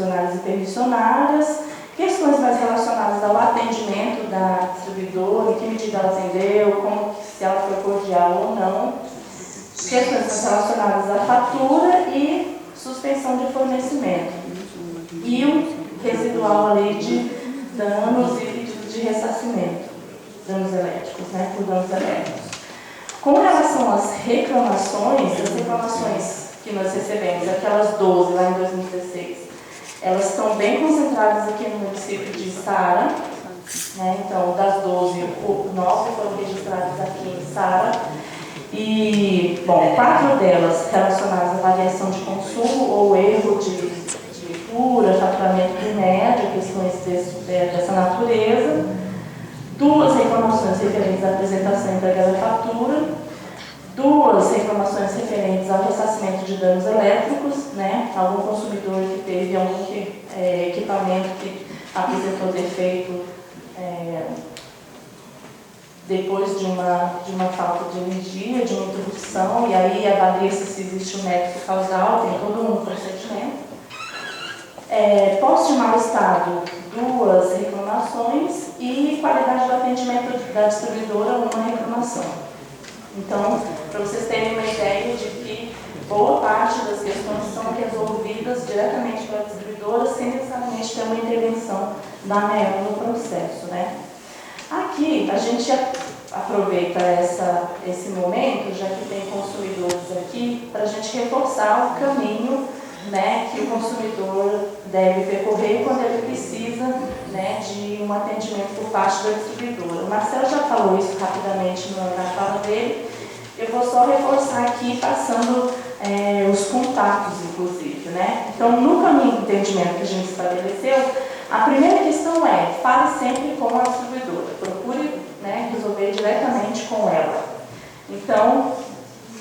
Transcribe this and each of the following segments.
e permissionárias, questões mais relacionadas ao atendimento da distribuidora, em que medida ela atendeu, como, se ela foi cordial ou não, questões mais relacionadas à fatura e suspensão de fornecimento. E o residual ali de danos e pedidos de ressarcimento, danos elétricos, né, por danos elétricos. Com relação às reclamações, as reclamações que nós recebemos, aquelas 12 lá em 2016, elas estão bem concentradas aqui no município de Sara, né? Então, das 12, 9 foram registradas aqui em Sara. E, bom, 4 delas relacionadas à variação de consumo ou erro de cura, faturamento de média, questões dessa natureza. 2 reclamações referentes à apresentação e entrega da fatura. 2 reclamações referentes ao ressarcimento de danos elétricos, né? Algum consumidor que teve algum equipamento que apresentou defeito depois de uma falta de energia, de uma interrupção, e aí avalia-se se existe um nexo causal, tem todo um procedimento. Posse de mau estado, 2 reclamações, e qualidade do atendimento da distribuidora, 1 reclamação. Então, para vocês terem uma ideia de que boa parte das questões são resolvidas diretamente pela distribuidora, sem necessariamente ter uma intervenção da ANEEL no processo, né? Aqui, a gente aproveita esse momento, já que tem consumidores aqui, para a gente reforçar o caminho, né, que o consumidor deve percorrer quando ele precisa, né, de um atendimento por parte da distribuidora. O Marcelo já falou isso rapidamente na fala dele, eu vou só reforçar aqui, passando os contatos, inclusive, né? Então, no caminho do entendimento que a gente estabeleceu, a primeira questão fale sempre com a distribuidora, procure, né, resolver diretamente com ela. Então,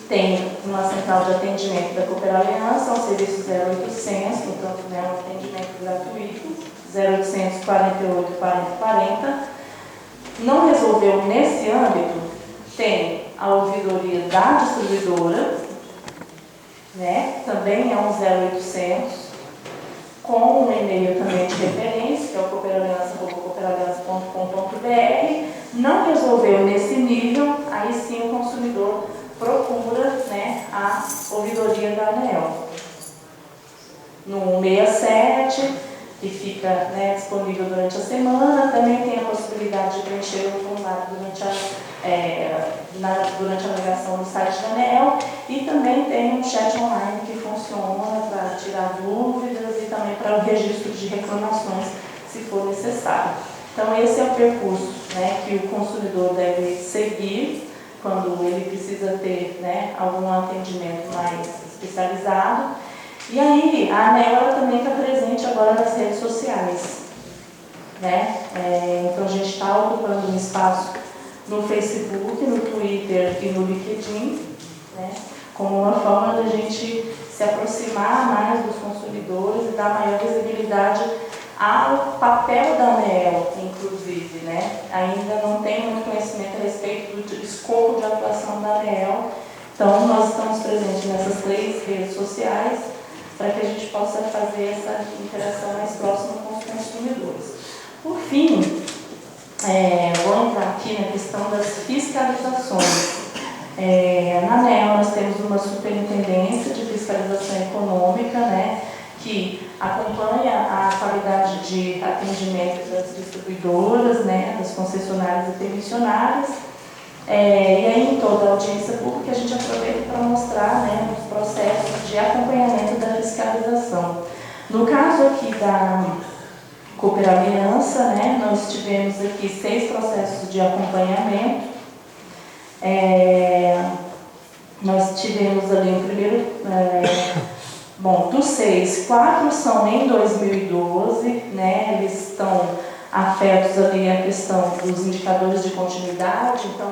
tem uma central de atendimento da Cooper Aliança, um serviço 0800, então, né, um atendimento gratuito, 0800 48 40 40. Não resolveu nesse âmbito, tem a ouvidoria da distribuidora, né, também é um 0800, com um e-mail também de referência, que é o cooperaliança.com.br. Não resolveu nesse nível, aí sim o consumidor procura, né, a ouvidoria da ANEEL. No 67, que fica, né, disponível durante a semana, também tem a possibilidade de preencher o formulário durante a navegação no site da ANEEL, e também tem um chat online que funciona para tirar dúvidas e também para o registro de reclamações, se for necessário. Então, esse é o percurso, né, que o consumidor deve seguir quando ele precisa ter, né, algum atendimento mais especializado. E aí, a ANEEL ela também está presente agora nas redes sociais, né? Então, a gente está ocupando um espaço no Facebook, no Twitter e no LinkedIn, né, como uma forma da gente se aproximar mais dos consumidores e dar maior visibilidade ao papel da ANEEL, inclusive, né? Ainda não tem muito conhecimento a respeito do escopo de atuação da ANEEL, então nós estamos presentes nessas 3 redes sociais para que a gente possa fazer essa interação mais próxima com os consumidores. Por fim, vou entrar aqui na questão das fiscalizações. Na ANEEL nós temos uma superintendência de fiscalização econômica, né, que acompanha a qualidade de atendimento das distribuidoras, né, das concessionárias e permissionárias. E aí, em toda a audiência pública, a gente aproveita para mostrar, né, os processos de acompanhamento da fiscalização. No caso aqui da Cooper Aliança, né, nós tivemos aqui 6 processos de acompanhamento. Nós tivemos ali o primeiro, dos 6, 4 são em 2012, né, eles estão afetos ali à questão dos indicadores de continuidade, então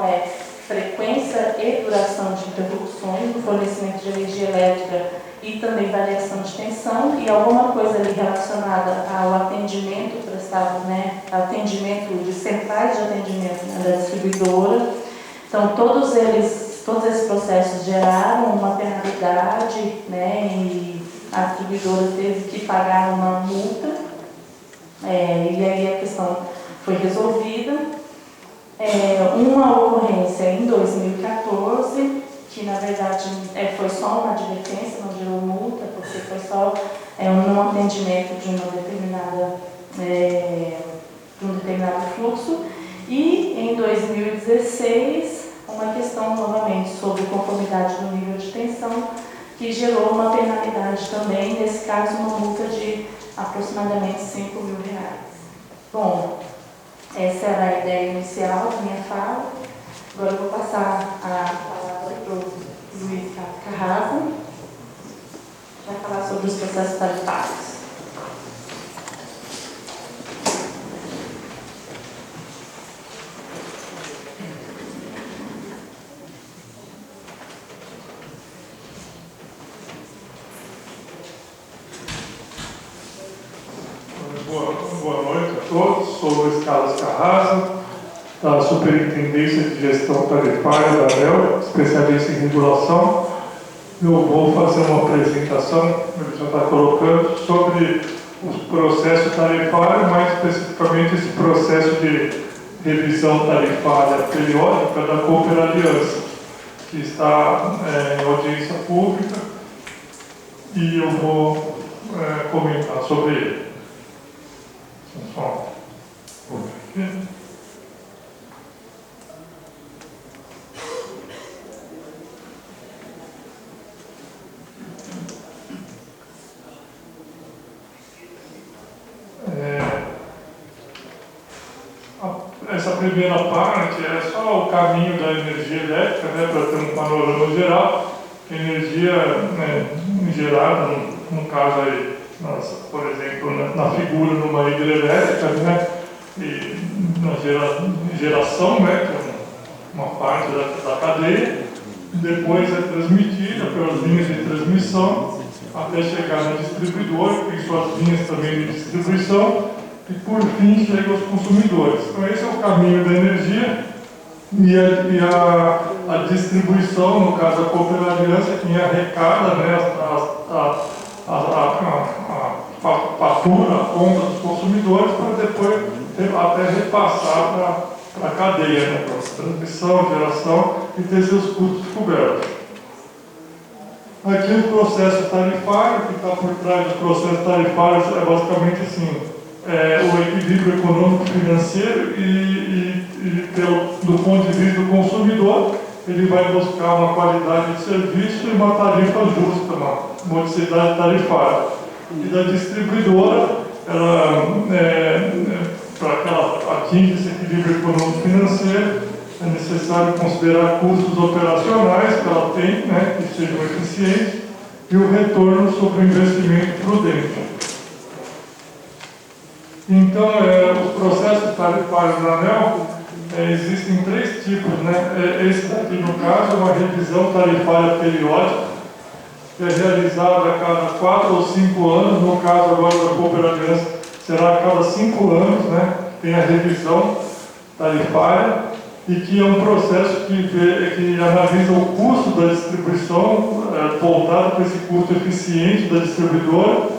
frequência e duração de interrupções no fornecimento de energia elétrica e também variação de tensão, e alguma coisa ali relacionada ao atendimento prestado, né, atendimento de centrais de atendimento, né, da distribuidora. Então, todos esses processos geraram uma penalidade, né, e a distribuidora teve que pagar uma multa, e aí a questão foi resolvida. Uma ocorrência em 2014, que na verdade foi só uma advertência, não gerou multa, porque foi só um não atendimento de um determinado fluxo. E em 2016, uma questão novamente sobre conformidade do nível de tensão, que gerou uma penalidade também, nesse caso uma multa de aproximadamente R$5.000. Bom, essa era a ideia inicial da minha fala. Agora eu vou passar a palavra para o Luiz Carrasa, que vai falar sobre os processos tarifários. Boa noite a todos. Sou Luiz Carlos Carrasa, da Superintendência de Gestão Tarifária da ANEEL, especialista em regulação. Eu vou fazer uma apresentação, ele já está colocando, sobre os processos tarifários, mais especificamente esse processo de revisão tarifária periódica da Cooper Aliança, que está em audiência pública, e eu vou comentar sobre ele. Essa primeira parte é só o caminho da energia elétrica, para ter um panorama geral. Energia gerada, no caso aí, por exemplo, na figura de uma hidrelétrica, e na geração, que é uma parte da cadeia, depois é transmitida pelas linhas de transmissão até chegar no distribuidor, que tem suas linhas também de distribuição, e por fim chega aos consumidores. Então esse é o caminho da energia, e a distribuição, no caso a Cooper Aliança, quem arrecada a fatura, a compra dos consumidores, para depois até repassar para a cadeia, para a transmissão, geração, e ter seus custos cobertos. Aqui o processo tarifário, que está por trás dos processos tarifários, é basicamente assim, o equilíbrio econômico-financeiro do ponto de vista do consumidor, ele vai buscar uma qualidade de serviço e uma tarifa justa, uma modicidade tarifária. E da distribuidora, para que ela atinja esse equilíbrio econômico-financeiro, é necessário considerar custos operacionais que ela tem, que sejam eficientes, e o retorno sobre o investimento prudente. Então, os processos tarifários da ANEEL, existem 3 tipos, Esse daqui, no caso, é uma revisão tarifária periódica, que é realizada a cada 4 ou 5 anos, no caso agora da Cooper Aliança, será a cada 5 anos, tem a revisão tarifária, e que é um processo que analisa o custo da distribuição, voltado para esse custo eficiente da distribuidora.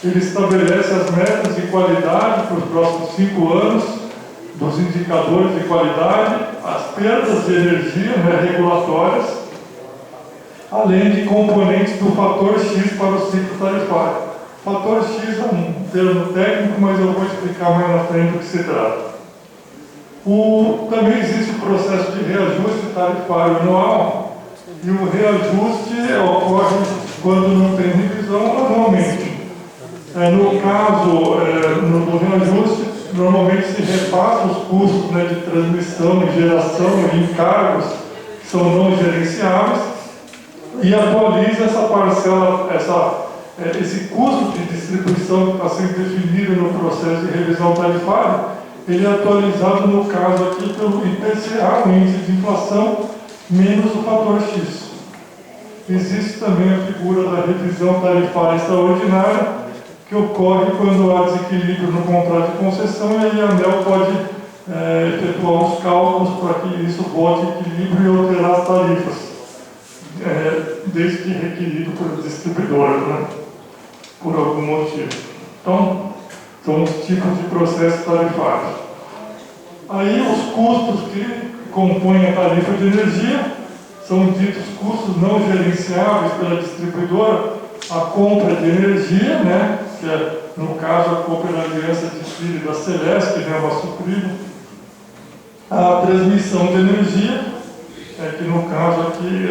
Ele estabelece as metas de qualidade para os próximos 5 anos, dos indicadores de qualidade, as perdas de energia regulatórias, além de componentes do fator X para o ciclo tarifário. Fator X é um termo técnico, mas eu vou explicar mais na frente do que se trata. Também existe o processo de reajuste tarifário anual, e o reajuste ocorre quando não tem revisão anualmente. No caso do reajuste, normalmente se repassa os custos de transmissão e geração e encargos que são não gerenciáveis, e atualiza essa parcela, esse custo de distribuição que está sendo definido no processo de revisão tarifária. Ele é atualizado, no caso aqui, pelo IPCA, o índice de inflação, menos o fator X. Existe também a figura da revisão tarifária extraordinária, que ocorre quando há desequilíbrio no contrato de concessão, e aí a ANEEL pode efetuar os cálculos para que isso volte a equilíbrio e alterar as tarifas, desde que requerido pelo distribuidor. por algum motivo. Então, são os tipos de processos tarifários. Aí, os custos que compõem a tarifa de energia são ditos custos não gerenciáveis pela distribuidora, a compra de energia, né, que é, no caso, a Cooper Aliança de Chile da Celesc, que é uma suprima, a transmissão de energia, que no caso aqui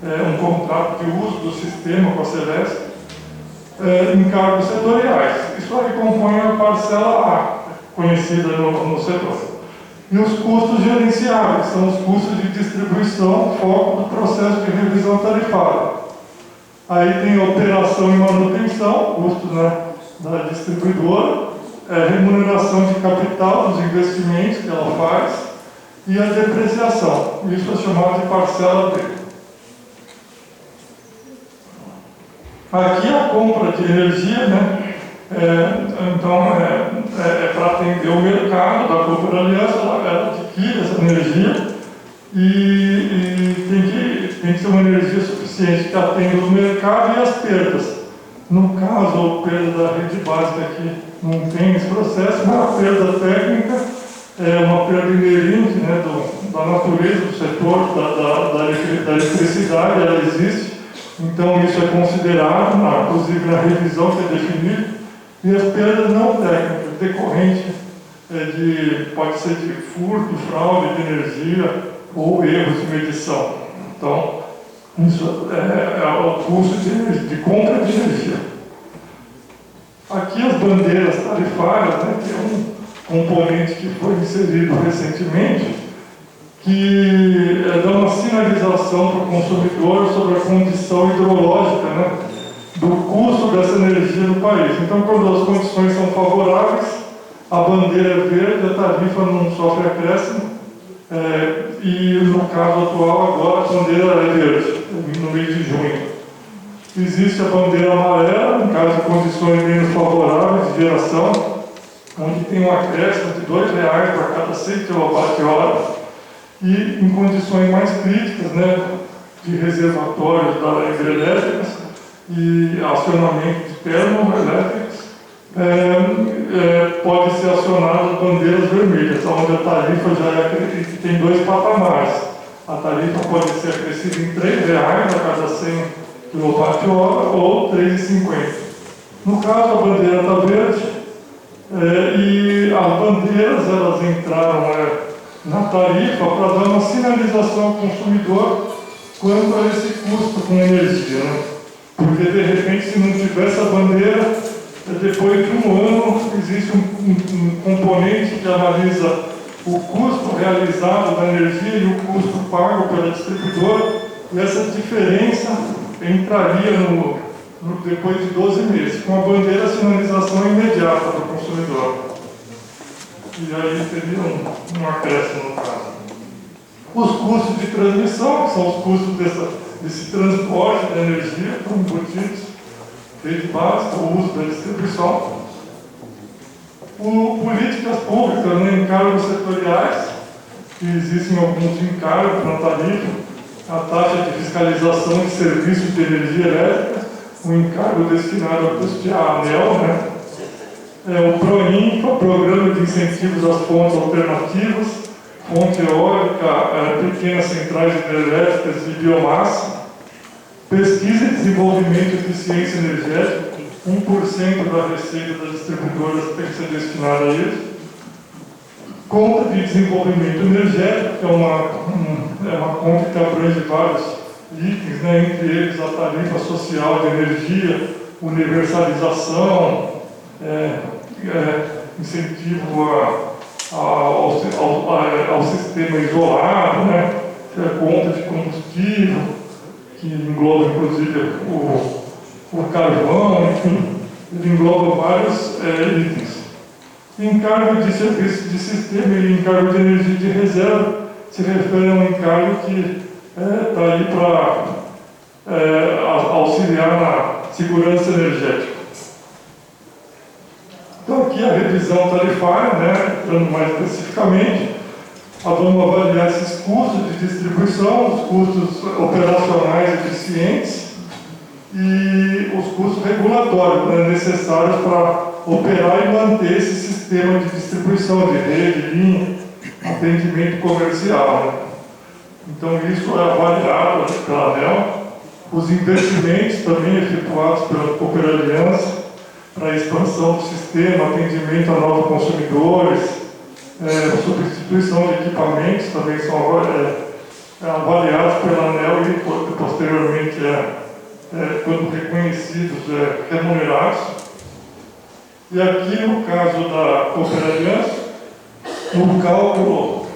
é um contrato de uso do sistema com a Celesc, encargos setoriais. Isso aí compõe a parcela A, conhecida no setor. E os custos gerenciáveis, são os custos de distribuição, foco do processo de revisão tarifária. Aí tem a operação e manutenção, custo, né, da distribuidora, remuneração de capital dos investimentos que ela faz e a depreciação. Isso é chamado de parcela B. Aqui a compra de energia, né? Então, para atender o mercado da Cooper Aliança, ela adquire essa energia e tem que ser uma energia suficiente que atenda o mercado e as perdas. No caso, a perda da rede básica aqui não tem esse processo, mas a perda técnica é uma perda inerente, né, da natureza do setor, da eletricidade, ela existe. Então, isso é considerado, inclusive na revisão que é definido. E as perdas não técnicas, decorrentes pode ser de furto, fraude de energia ou erros de medição. Então, isso é o custo de compra de energia. Aqui as bandeiras tarifárias, né, que é um componente que foi inserido recentemente, que dá uma sinalização para o consumidor sobre a condição hidrológica, né, do custo dessa energia no país. Então, quando as condições são favoráveis, a bandeira é verde, a tarifa não sofre acréscimo, e no caso atual, agora a bandeira é verde, no mês de junho. Existe a bandeira amarela, em caso de condições menos favoráveis de geração, onde tem um acréscimo de R$ 2 para cada 100 kWh, e em condições mais críticas, né, de reservatórios hidrelétricas, e acionamento de termoelétricos, pode ser acionado bandeiras vermelhas, onde a tarifa já tem 2 patamares. A tarifa pode ser acrescida em R$ 3 a cada 100 kWh ou R$ 3,50. No caso, a bandeira está verde, e as bandeiras elas entraram na tarifa para dar uma sinalização ao consumidor quanto a esse custo com energia, né? Porque, de repente, se não tivesse a bandeira, depois de um ano, existe um componente que analisa o custo realizado da energia e o custo pago pela distribuidora, e essa diferença entraria depois de 12 meses. Com a bandeira, a sinalização é imediata para o consumidor. E aí teria um acréscimo no caso. Os custos de transmissão, que são os custos desse transporte de energia, como embutidos, rede básica, o uso da distribuição. Políticas públicas, né, encargos setoriais, que existem alguns encargos na tarifa, a taxa de fiscalização de serviços de energia elétrica, um encargo destinado a custear a ANEEL, né? O PROINFA, Programa de Incentivos às Fontes Alternativas, fonte eólica, pequenas centrais hidrelétricas e biomassa, pesquisa e desenvolvimento de eficiência energética, 1% da receita das distribuidoras tem que ser destinada a isso. Conta de desenvolvimento energético, que é uma conta que abrange vários itens, né, entre eles a tarifa social de energia, universalização, incentivo ao sistema isolado, né, conta de combustível, que engloba inclusive o carvão, enfim, ele engloba vários itens. Encargo de serviço de sistema e encargo de energia de reserva se refere a um encargo que está aí para auxiliar na segurança energética. Então aqui a revisão tarifária, né, entrando mais especificamente, vamos avaliar esses custos de distribuição, os custos operacionais eficientes, e os custos regulatórios, né, necessários para operar e manter esse sistema de distribuição de rede, linha, atendimento comercial. Né? Então, isso é avaliado pela ANEEL. Os investimentos também efetuados pela Cooperaliança para a expansão do sistema, atendimento a novos consumidores, substituição de equipamentos também são avaliados pela ANEEL e posteriormente, quando reconhecidos, remunerados. E aqui, no caso da Cooperaliança, no cálculo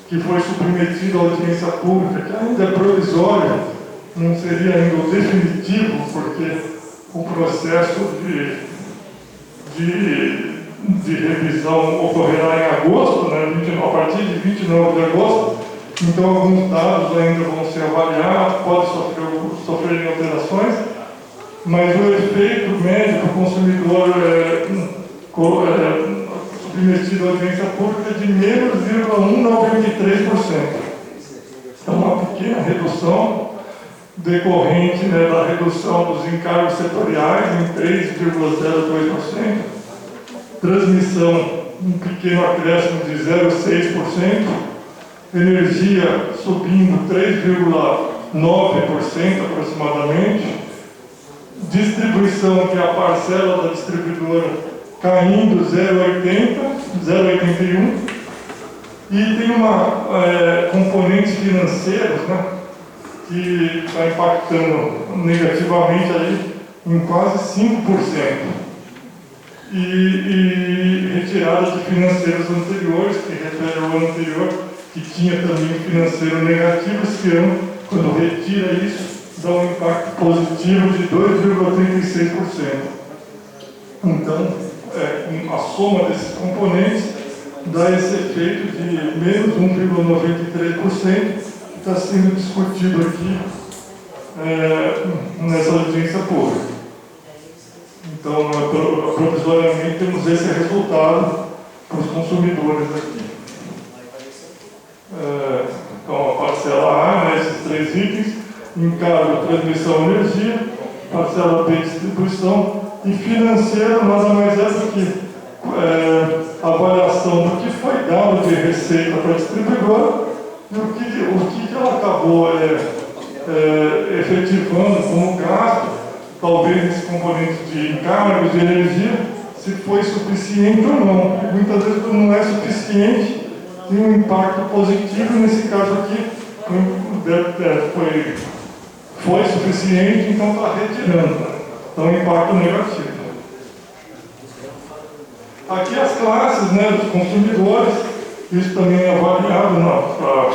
que foi submetido à audiência pública, que ainda é provisório, não seria ainda o definitivo, porque o processo de revisão ocorrerá em agosto, né, a partir de 29 de agosto, então alguns dados ainda vão ser avaliados, podem sofrer alterações, mas o efeito médio para o consumidor submetido à audiência pública é de menos 0,193%. Então, uma pequena redução decorrente, né, da redução dos encargos setoriais em 3,02%, transmissão, um pequeno acréscimo de 0,6%, energia subindo 3,9% aproximadamente, distribuição, que é a parcela da distribuidora, caindo 0,81%, e tem uma componentes financeiros, né, que está impactando negativamente aí em quase 5%. E retirada de financeiros anteriores, que refere ao ano anterior, que tinha também financeiro negativo. Esse ano, quando retira isso, dá um impacto positivo de 2,36%. Então, a soma desses componentes dá esse efeito de menos 1,93%, que está sendo discutido aqui nessa audiência pública. Então, provisoriamente, temos esse resultado para os consumidores aqui. Então, a parcela A, né, esses três itens: encargo, transmissão, energia; parcela B, distribuição; e financeiro nada mais é do que avaliação do que foi dado de receita para a distribuidora e o que ela acabou efetivando como gasto, talvez nesse componente de encargos, de energia, se foi suficiente ou não. Muitas vezes, quando não é suficiente, tem um impacto positivo. Nesse caso aqui, foi suficiente, então está retirando. Então, impacto negativo. Aqui as classes, né, dos consumidores, isso também é avaliado para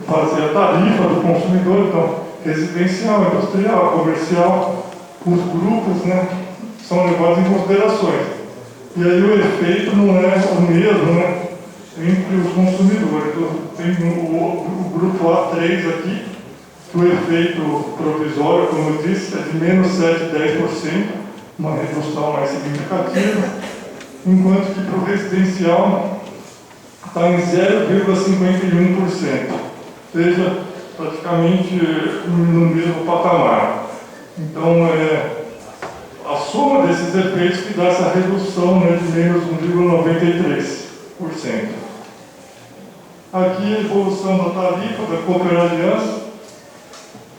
fazer a tarifa do consumidor. Então, residencial, industrial, comercial, os grupos, né, são levados em considerações. E aí o efeito não é o mesmo, né, entre os consumidores. Então, tem o grupo A3 aqui, que o efeito provisório, como eu disse, é de menos 7,10%, uma redução mais significativa, enquanto que para o residencial está em 0,51%, ou seja, praticamente no mesmo patamar. Então, a soma desses efeitos que dá essa redução, né, de menos 1,93%. Aqui a evolução da tarifa da Cooperaliança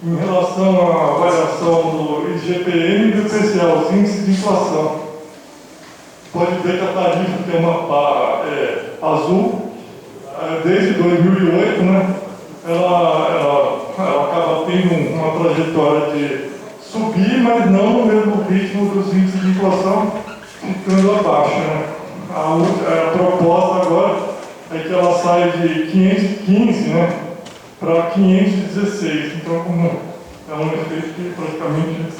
em relação à variação do IGPM e do IPCA, os índices de inflação. Pode ver que a tarifa, que é uma barra azul, desde 2008, né, ela acaba tendo uma trajetória de subir, mas não no mesmo ritmo dos índices de inflação, ficando abaixo. Né? A proposta agora é que ela saia de 515, né, para 516. Então, como é um efeito que praticamente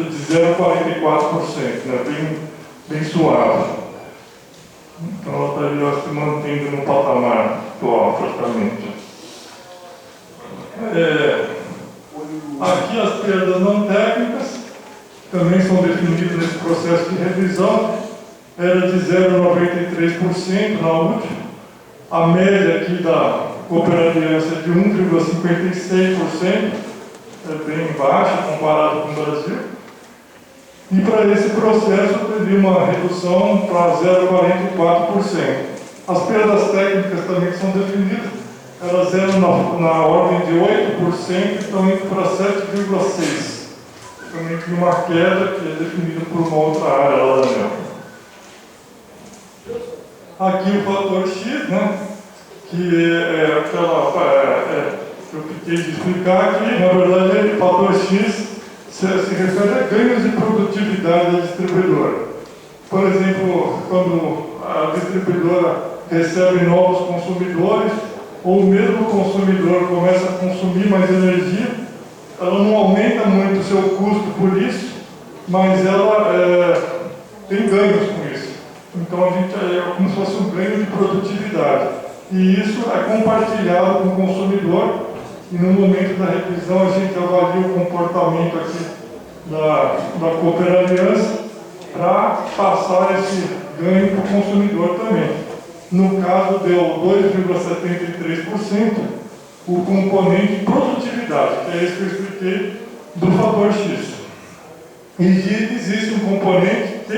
de 0,44%, né, bem suave. Então, ela estaria se mantendo no patamar atual, praticamente. Aqui as perdas não técnicas também são definidas nesse processo de revisão. Era de 0,93% na última. A média aqui da Cooperaliança é de 1,56%. bem baixa comparado com o Brasil. E para esse processo teve uma redução para 0,44%. As perdas técnicas também que são definidas, elas eram na ordem de 8% e estão indo para 7,6%. Também tem uma queda que é definida por uma outra área lá da ANEEL. Aqui o fator X, né, que é aquela que eu fiquei de explicar aqui, na verdade o fator X se refere a ganhos de produtividade da distribuidora. Por exemplo, quando a distribuidora recebe novos consumidores, ou mesmo o consumidor começa a consumir mais energia, ela não aumenta muito o seu custo por isso, mas ela tem ganhos com isso. Então a gente é como se fosse um ganho de produtividade. E isso é compartilhado com o consumidor. E no momento da revisão a gente avalia o comportamento aqui da Cooper Aliança para passar esse ganho para o consumidor também. No caso deu 2,73% o componente produtividade, que é esse que eu expliquei do fator X. E existe um componente T,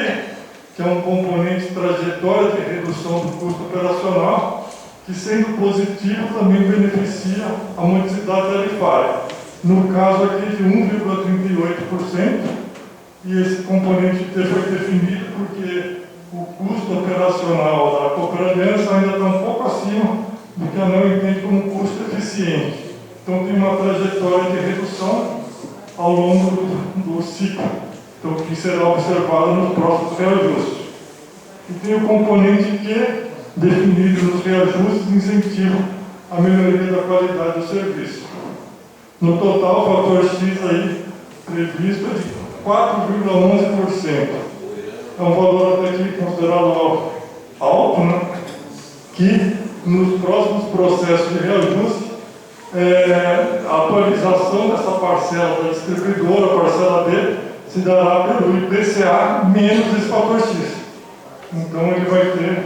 que é um componente trajetória de redução do custo operacional, que sendo positivo também beneficia a modicidade tarifária. No caso aqui de 1,38%, e esse componente T foi definido porque o custo operacional da Cooper Aliança ainda está um pouco acima do que a ANEEL entende como custo eficiente. Então tem uma trajetória de redução ao longo do ciclo, então, que será observado nos próximos reajustes. E tem o componente Q, definido nos reajustes de incentivo à melhoria da qualidade do serviço. No total, o fator X aí previsto é de 4,11%. É um valor até aqui considerado alto, né? Que nos próximos processos de reajuste, a atualização dessa parcela da distribuidora, a parcela D, se dará pelo IPCA menos esse fator X. Então ele vai ter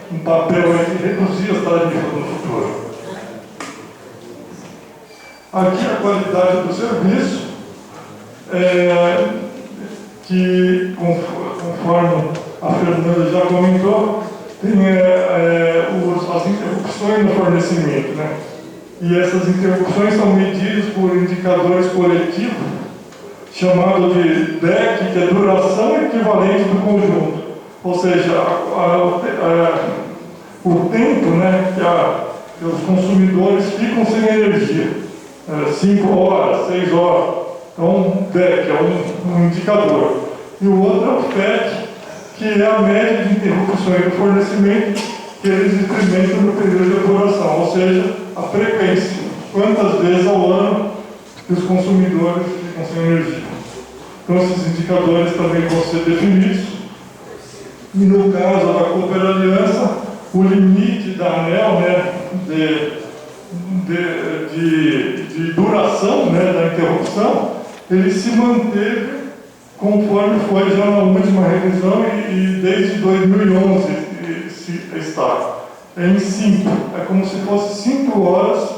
um papel aí de reduzir as tarifas no futuro. Aqui a qualidade do serviço, que conforme a Fernanda já comentou, tem as interrupções no fornecimento, né? E essas interrupções são medidas por indicadores coletivos, chamado de DEC, que é duração equivalente do conjunto. Ou seja, o tempo, né, que os consumidores ficam sem energia. 5 horas, 6 horas. Então, um DEC é um indicador. E o outro é o FEC, que é a média de interrupções do fornecimento que eles experimentam no período de apuração, ou seja, a frequência. Quantas vezes ao ano que os consumidores ficam sem energia. Então, esses indicadores também vão ser definidos. E no caso da Cooper Aliança, o limite da ANEEL, né, de duração, né, da interrupção, ele se manteve conforme foi já na última revisão e desde 2011 está. Em 5, é como se fosse 5 horas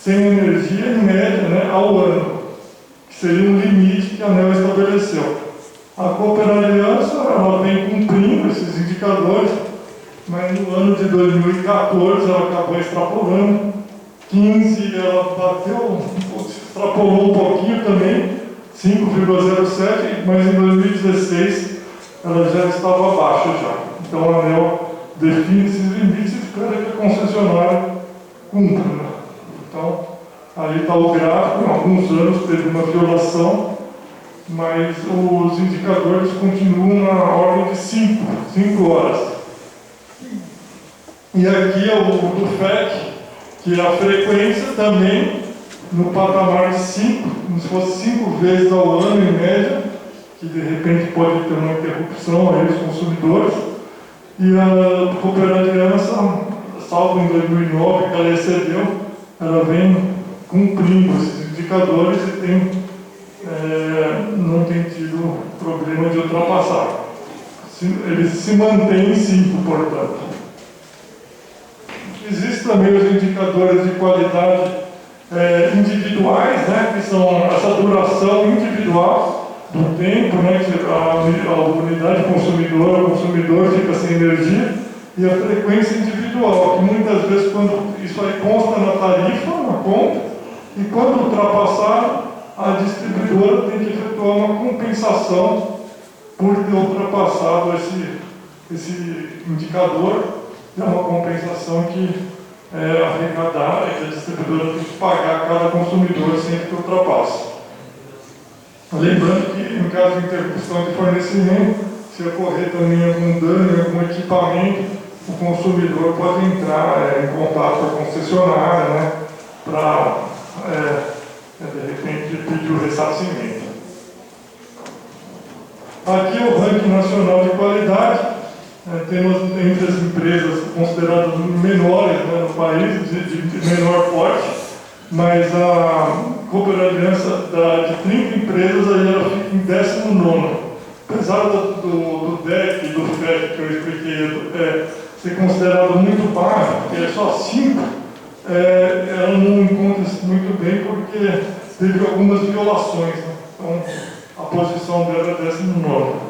sem energia em média, né, ao ano, que seria um limite que a ANEEL estabeleceu. A Cooper Aliança, ela vem cumprindo esses indicadores, mas no ano de 2014 ela acabou extrapolando, 15 ela bateu, extrapolou um pouquinho também, 5,07, mas em 2016 ela já estava abaixo já. Então a ANEEL define esses limites e espera que a concessionária cumpra, né? Então, aí está o gráfico, em alguns anos teve uma violação, mas os indicadores continuam na ordem de 5 horas. E aqui é o do FEC, que é a frequência também no patamar de 5, como se fosse 5 vezes ao ano em média, que de repente pode ter uma interrupção aí dos consumidores. E a Cooper Aliança, salvo em 2009, que ela excedeu, ela vem cumprindo esses indicadores e não tem tido problema de ultrapassar. Eles se mantêm em 5, portanto. Existem também os indicadores de qualidade individuais, né, que são essa duração individual do tempo, né, que a unidade consumidora, o consumidor fica sem energia, e a frequência individual, que muitas vezes quando isso aí consta na tarifa, na conta, e quando ultrapassar, a distribuidora tem que efetuar uma compensação por ter ultrapassado esse indicador, é uma compensação que é arrecadada e que a distribuidora tem que pagar a cada consumidor sempre que ultrapassa. Lembrando que, em caso de interrupção de fornecimento, se ocorrer também algum dano em algum equipamento, o consumidor pode entrar em contato com a concessionária, né, para, de repente, pedir o ressarcimento. Aqui é o ranking nacional de qualidade. Temos entre as empresas consideradas menores, né, no país, de menor porte, mas a Cooper-Aliança de 30 empresas aí ela fica em 19º. Apesar do DEC e do FEC que eu expliquei ser considerado muito baixo, porque é só 5, ela não encontra-se muito bem porque teve algumas violações, né? Então a posição dela é 19º.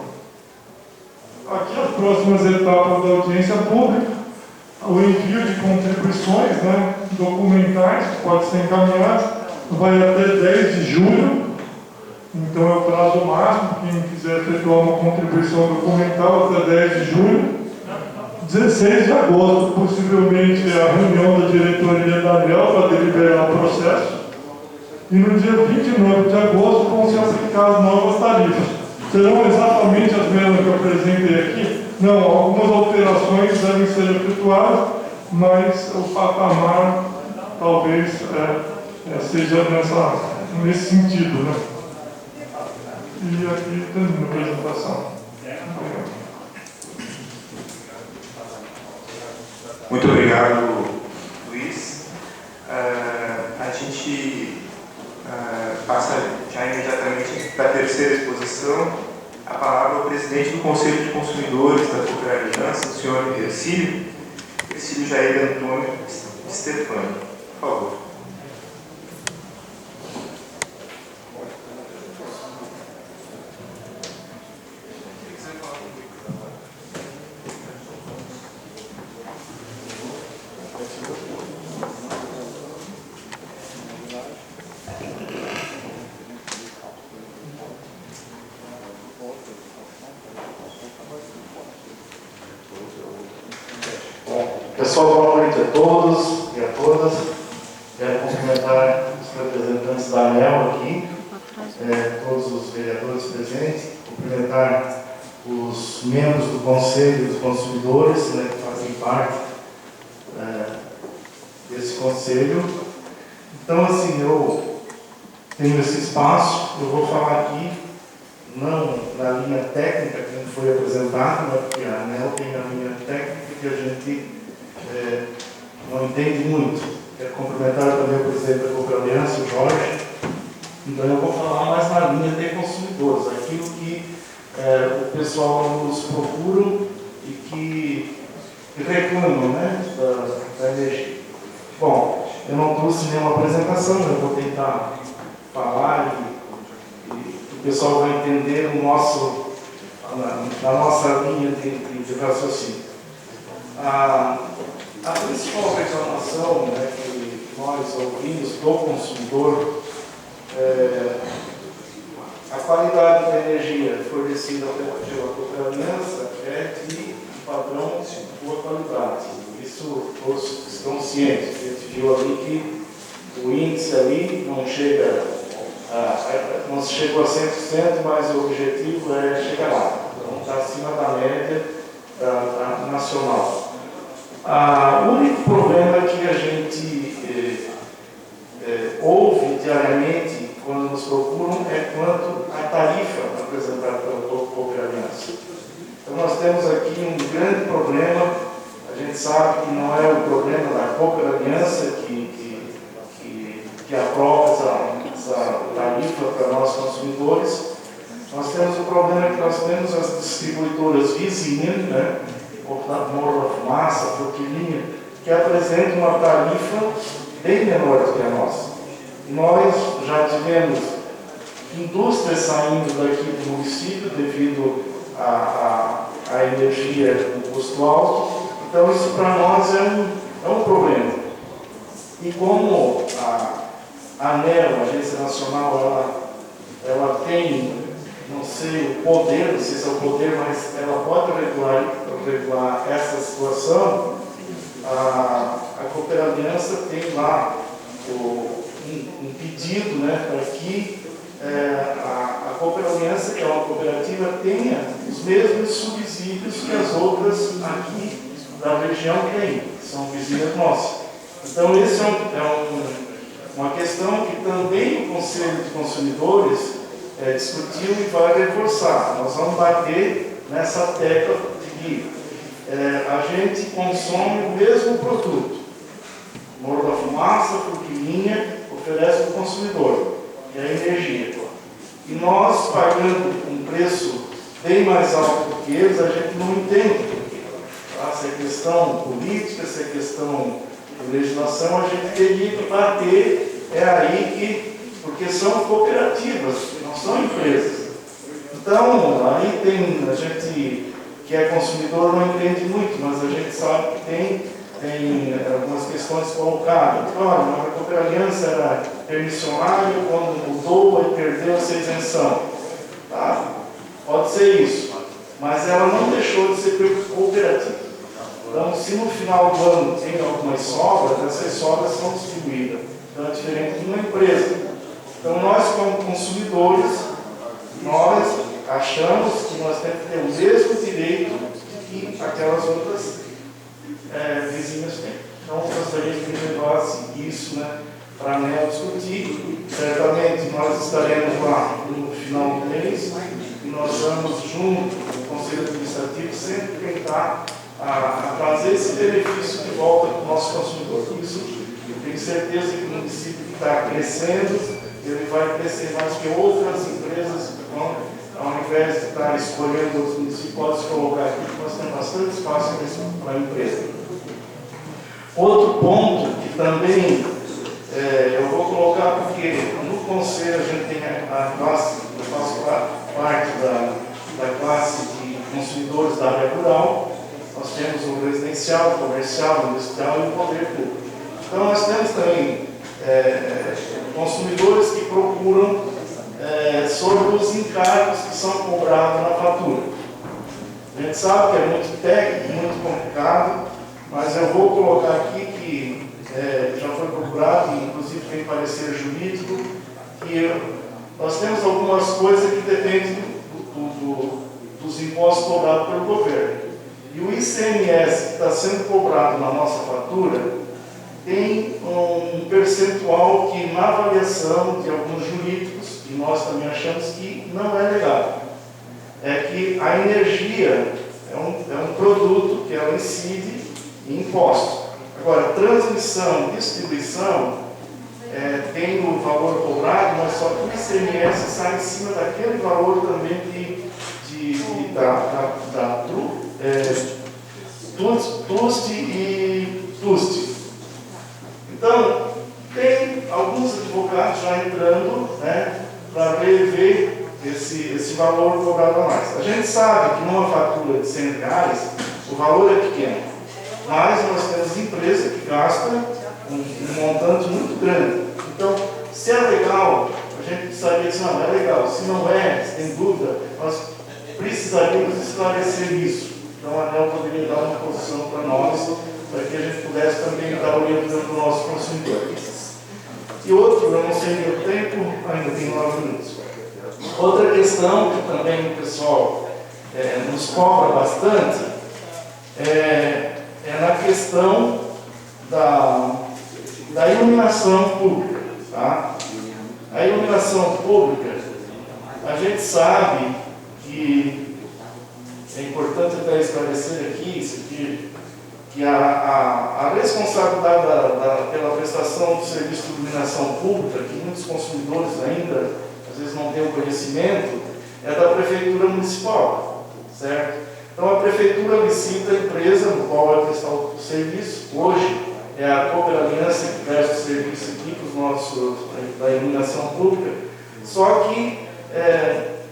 Aqui as próximas etapas da audiência pública, o envio de contribuições, né, documentais, que pode ser encaminhado, vai até 10 de julho, então é o prazo máximo, quem quiser efetuar uma contribuição documental até 10 de julho. 16 de agosto, possivelmente, é a reunião da diretoria da ANEEL para deliberar o processo, e no dia 29 de agosto vão se aplicar as novas tarifas. Serão exatamente as mesmas que eu apresentei aqui? Não, algumas alterações devem ser efetuadas, mas o patamar talvez seja nesse sentido, né? E aqui termina a apresentação. Muito obrigado, Luiz. A gente passa já imediatamente para a terceira exposição. A palavra ao presidente do Conselho de Consumidores da Cooper-Aliança, o senhor Ercílio Jair Antônio Stefani. Por favor. Pessoal, boa noite a todos e a todas. Quero cumprimentar os representantes da ANEEL aqui, todos os vereadores presentes, cumprimentar os membros do Conselho dos Consumidores, né, que fazem parte desse Conselho. Então, assim, eu tenho esse espaço, eu vou falar aqui, não na linha técnica que foi apresentada, né, porque a ANEEL tem a linha técnica que a gente não entende muito. Quero cumprimentar também o presidente da Cooper-Aliança, o Jorge. Então eu vou falar mais na linha de consumidores, aquilo que o pessoal nos procura e que reclamam, né, da energia. Bom, eu não trouxe nenhuma apresentação, eu vou tentar falar e o pessoal vai entender na nossa linha de raciocínio. A principal reclamação, né, que nós ouvimos do consumidor a qualidade da energia fornecida pela Cooper-Aliança é de padrão de boa qualidade. Isso todos estão cientes. A gente viu ali que o índice ali não chega não chegou a 100%, mas o objetivo é chegar lá. Então está acima da média nacional. O único problema que a gente ouve diariamente quando nos procuram é quanto à tarifa apresentada pela Cooper-Aliança. Então nós temos aqui um grande problema. A gente sabe que não é o problema da Cooper-Aliança que aprova essa tarifa para nós consumidores. Nós temos o problema que nós temos as distribuidoras vizinhas, né? Morro da Fumaça, Fruquilinha, que apresentam uma tarifa bem menor do que a nossa. Nós já tivemos indústrias saindo daqui do município devido à energia do custo alto. Então, isso para nós é um problema. E como a ANEEL, a Agência Nacional, ela tem, não sei o poder, não sei se é o poder, mas ela pode regular essa situação, a Cooperaliança tem lá um pedido, né, para que a Cooperaliança, que é uma cooperativa, tenha os mesmos subsídios que as outras aqui da região têm, que são vizinhas nossas. Então, esse uma questão que também o Conselho de Consumidores discutiu e vai reforçar. Nós vamos bater nessa tecla de que a gente consome o mesmo produto. Morro da Fumaça, Forquilinha, oferece para o consumidor, que é a energia. E nós, pagando um preço bem mais alto do que eles, a gente não entende. Tá? Se é questão política, se é questão de legislação, a gente teria que bater, aí que, porque são cooperativas, não são empresas. Então, aí tem, a gente que é consumidor não entende muito, mas a gente sabe que tem algumas questões colocadas. Olha, a Cooperaliança era permissionária, quando mudou, aí perdeu essa isenção. Tá? Pode ser isso, mas ela não deixou de ser cooperativa. Então, se no final do ano tem algumas sobras, essas sobras são distribuídas. Então, é diferente de uma empresa. Então, nós, como consumidores, nós achamos que nós temos que ter o mesmo direito que aquelas outras vizinhas têm. Então, gostaria que ele levasse isso, né, para a ANEEL discutir. Certamente, nós estaremos lá no final do mês e nós vamos, junto com o Conselho Administrativo, sempre tentar a trazer esse benefício de volta para o nosso consumidor. Isso, eu tenho certeza que o município que está crescendo, ele vai crescer mais que outras empresas que vão, ao invés de estar escolhendo outros municípios, pode se colocar aqui, porque nós temos bastante espaço para a empresa. Outro ponto que também eu vou colocar, porque no conselho a gente tem a classe, eu faço parte da classe de consumidores da área rural. Nós temos o residencial, o comercial, o industrial e o poder público. Então, nós temos também consumidores que procuram sobre os encargos que são cobrados na fatura. A gente sabe que é muito técnico, muito complicado, mas eu vou colocar aqui que já foi procurado, inclusive tem parecer jurídico, que nós temos algumas coisas que dependem dos impostos cobrados pelo governo. E o ICMS que está sendo cobrado na nossa fatura tem um percentual que, na avaliação de alguns jurídicos, e nós também achamos que não é legal, é que a energia é um produto que ela incide em impostos. Agora, transmissão e distribuição tem o valor cobrado, mas só que o ICMS sai em cima daquele valor também TUST e TUST. Então, tem alguns advogados já entrando, né, para rever esse valor cobrado a mais. A gente sabe que numa fatura de R$100 o valor é pequeno, mas nós temos empresas que gastam um montante muito grande. Então, se é legal, a gente precisaria dizer, não, é legal. Se não é, se tem dúvida, nós precisaríamos esclarecer isso. Então, a ANEEL poderia dar uma posição para nós, para que a gente pudesse também estar orientando o nosso consumidor. E outro, eu não sei meu tempo, ainda tem 9 minutos. Outra questão que também o pessoal nos cobra bastante é na questão da iluminação pública. Tá? A iluminação pública, a gente sabe que é importante até esclarecer aqui isso aqui, que a responsabilidade pela prestação do serviço de iluminação pública, que muitos consumidores ainda, às vezes, não têm o conhecimento, é da Prefeitura Municipal, certo? Então, a Prefeitura licita a empresa no qual vai prestar o serviço. Hoje, é a Cooperaliança que presta o serviço aqui para os nossos, da iluminação pública, só que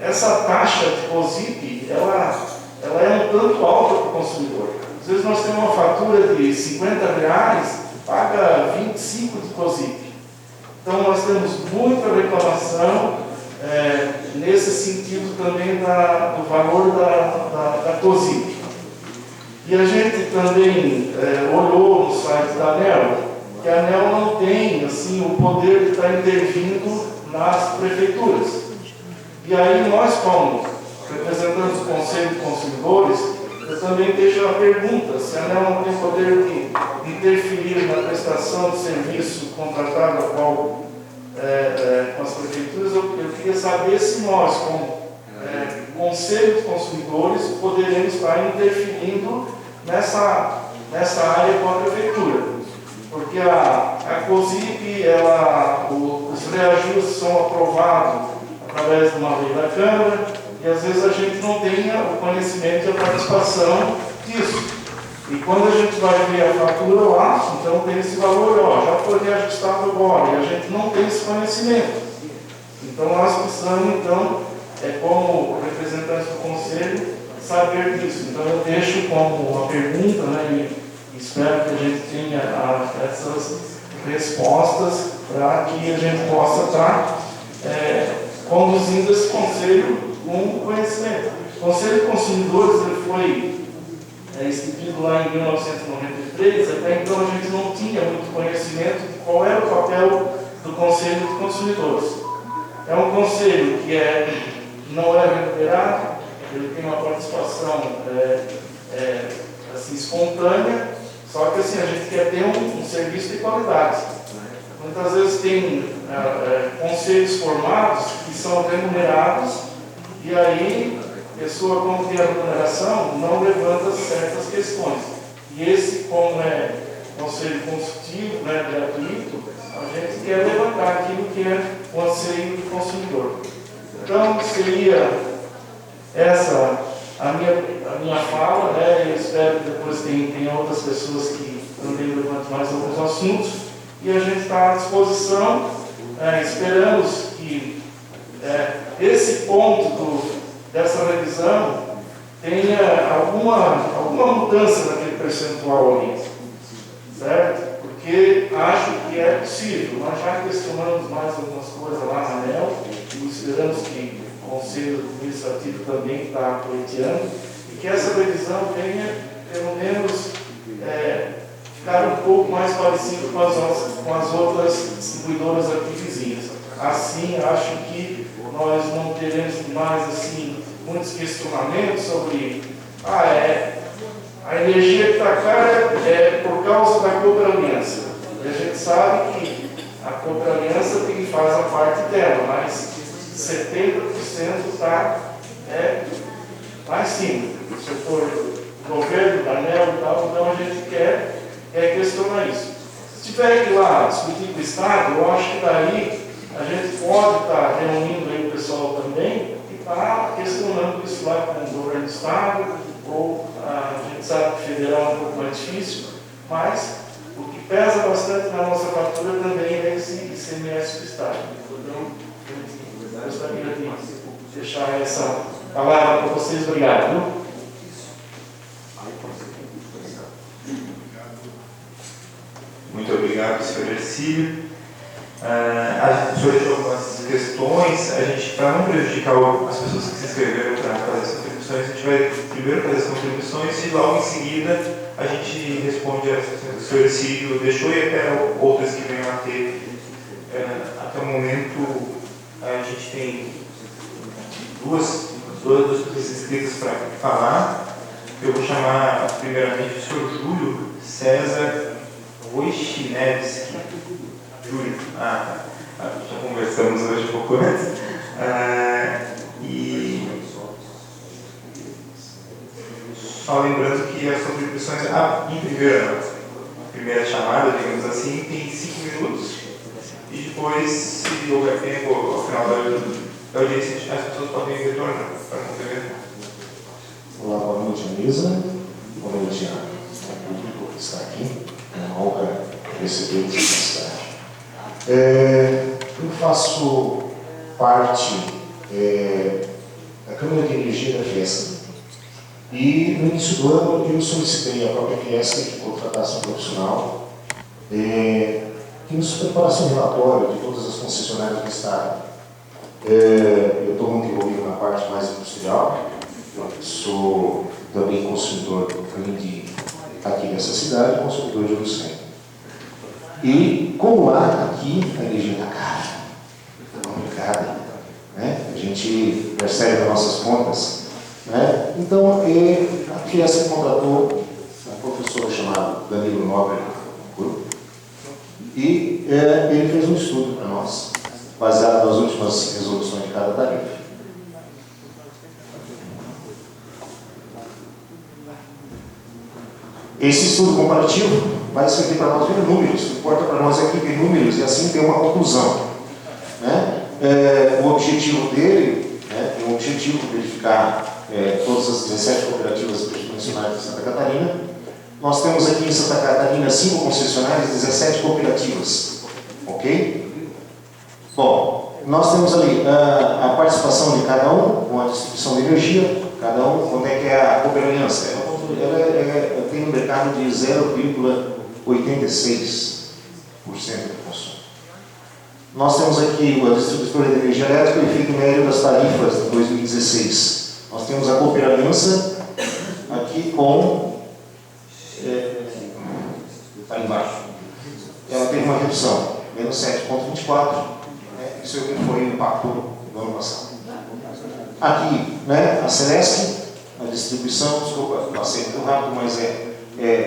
essa taxa de COSIP, ela é um tanto alta para o consumidor. Às vezes nós temos uma fatura de R$50, paga 25 de COSIP. Então nós temos muita reclamação nesse sentido também do valor da COSIP. E a gente também olhou no site da ANEEL, que a ANEEL não tem assim, o poder de estar intervindo nas prefeituras. E aí nós, como representantes do Conselho de Consumidores, eu também deixo a pergunta, se a ANEEL não tem poder de interferir na prestação de serviço contratado com as prefeituras, eu queria saber se nós, como Conselho de Consumidores, poderemos estar interferindo nessa área com a prefeitura. Porque a COSIP, os reajustes são aprovados através de uma lei da Câmara, e às vezes a gente não tem o conhecimento e a participação disso. E quando a gente vai ver a fatura lá, então tem esse valor, já foi reajustado agora, e a gente não tem esse conhecimento. Então nós precisamos, como representantes do Conselho, saber disso. Então eu deixo como uma pergunta, e espero que a gente tenha essas respostas para que a gente possa estar conduzindo esse Conselho com conhecimento. O Conselho de Consumidores ele foi instituído lá em 1993, até então a gente não tinha muito conhecimento de qual era o papel do Conselho de Consumidores. É um conselho que não é remunerado, ele tem uma participação assim, espontânea, só que assim, a gente quer ter um serviço de qualidade. Muitas vezes tem conselhos formados que são remunerados e aí a pessoa, como tem a remuneração, não levanta certas questões. E esse, como é conselho consultivo, gratuito, a gente quer levantar aquilo que é o anseio do consumidor. Então, seria essa a minha fala, eu espero que depois tenha outras pessoas que também levantem mais alguns assuntos, e a gente está à disposição. Esperamos que esse ponto dessa revisão tenha alguma mudança naquele percentual ali, certo? Porque acho que é possível. Nós já questionamos mais algumas coisas lá na ANEEL e esperamos que o Conselho Administrativo também está pleiteando e que essa revisão venha, pelo menos, ficar um pouco mais parecido com as outras distribuidoras aqui vizinhas. Assim, acho que nós não teremos mais assim, muitos questionamentos sobre a energia que está cara é por causa da Cobraliança. E a gente sabe que a Cobraliança faz a parte dela, mas 70% está lá em cima. Do setor do governo, da ANEEL e tal, então a gente quer questionar isso. Se tiver que ir lá discutir com o Estado, eu acho que daí a gente pode estar reunindo aí o pessoal também e estar questionando isso lá com o governo do Estado, ou a gente sabe que o federal é um pouco mais difícil, mas o que pesa bastante na nossa fatura também é esse ICMS do Estado. Então, eu gostaria de deixar essa palavra para vocês. Obrigado. Viu? Muito obrigado, senhor Ercílio. A gente deixou algumas questões. A gente, para não prejudicar as pessoas que se inscreveram para fazer as contribuições, a gente vai primeiro fazer as contribuições e logo em seguida a gente responde as questões que o senhor Ercílio deixou e até outras que venham a ter. Até o momento, a gente tem duas pessoas inscritas para falar. Eu vou chamar primeiramente o senhor Júlio César Wojcinewski. Júlio, já conversamos hoje um pouco antes. E só lembrando que as contribuições, em primeira chamada, digamos assim, tem 5 minutos. E depois, se houver tempo, ao final da audiência, as pessoas podem retornar para complementar. Olá, boa noite, Anisa. Boa noite ao público que está aqui. É uma honra receber-vos nessa cidade. Eu faço parte da Câmara de Energia da Fiesp. E no início do ano eu solicitei à própria Fiesp que contratasse um profissional que nos preparasse um relatório de todas as concessionárias do Estado. Eu estou muito envolvido na parte mais industrial, sou também consumidor, além aqui nessa cidade, consumidor de Uruçanga. E como lá, aqui, a energia está cara, está complicada, né? A gente percebe nas nossas contas, né? Então, a Fiesp contratou um professor chamado Danilo Nobre, e ele fez um estudo para nós, baseado nas últimas resoluções de cada tarifa. Esse estudo comparativo vai servir para nós ver números, o que importa para nós aqui ver números e assim ter uma conclusão, né? O objetivo dele, tem o objetivo de verificar todas as 17 cooperativas nacionais de Santa Catarina. Nós temos aqui em Santa Catarina 5 concessionárias, 17 cooperativas, ok? Bom, nós temos ali a participação de cada um com a distribuição de energia, cada um, quanto é que é a cooperaliança? Ela tem um mercado de 0,86% do consumo. Nós temos aqui a distribuidora de energia elétrica, o efeito médio das tarifas de 2016. Nós temos a cooperaliança aqui com... está embaixo. Ela teve uma redução, menos 7,24%. Isso foi o impacto do ano passado. Aqui, a Celesc, a distribuição, desculpa, passei muito rápido, mas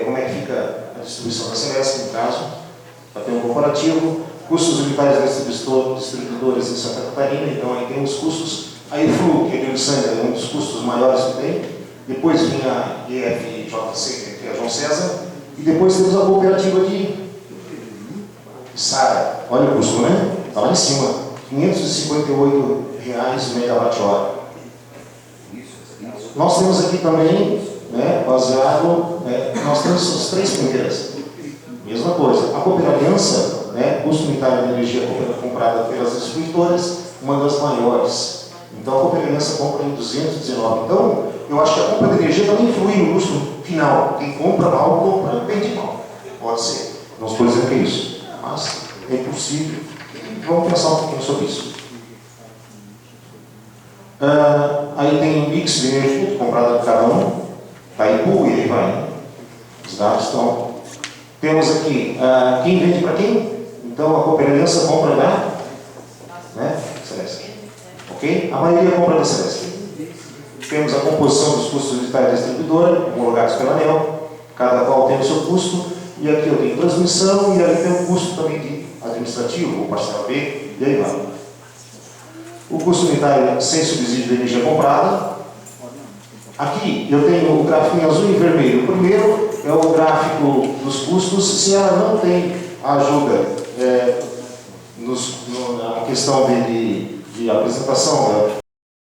como é que fica a distribuição da Celesc, no caso, para ter um comparativo. Custos unitários das distribuidoras em Santa Catarina, então aí tem os custos. A EFLU, que é de Uruçanga, é um dos custos maiores que tem. Depois vinha a EFJC, que é a João César. E depois temos a cooperativa de Sara. Olha o custo, né? Está lá em cima. R$ 558 o megawatt-hora. Nós temos aqui também, baseado, nós temos as 3 primeiras. Mesma coisa. A cooperaliança, custo unitário de energia comprada pelas distribuidoras, uma das maiores. Então a cooperaliança compra em 219. Então, eu acho que a compra de energia também influi no custo final. Quem compra mal, compra bem de mal. Pode ser. Não estou dizendo que é isso. Mas é possível. Vamos pensar um pouquinho sobre isso. Aí tem o mix de energia comprada por cada um. Itaipu e aí vai. Os dados estão. Temos aqui quem vende para quem? Então a cooperaliança compra da Celesc. Ok? A maioria compra da Celesc. Temos a composição dos custos unitários da distribuidora, homologados pela ANEEL, cada qual tem o seu custo, e aqui eu tenho transmissão, e ali tem o custo também de administrativo, ou parcela B, e aí vai. O custo unitário sem subsídio de energia comprada. Aqui eu tenho o gráfico em azul e vermelho. O primeiro é o gráfico dos custos, se ela não tem a ajuda na questão de apresentação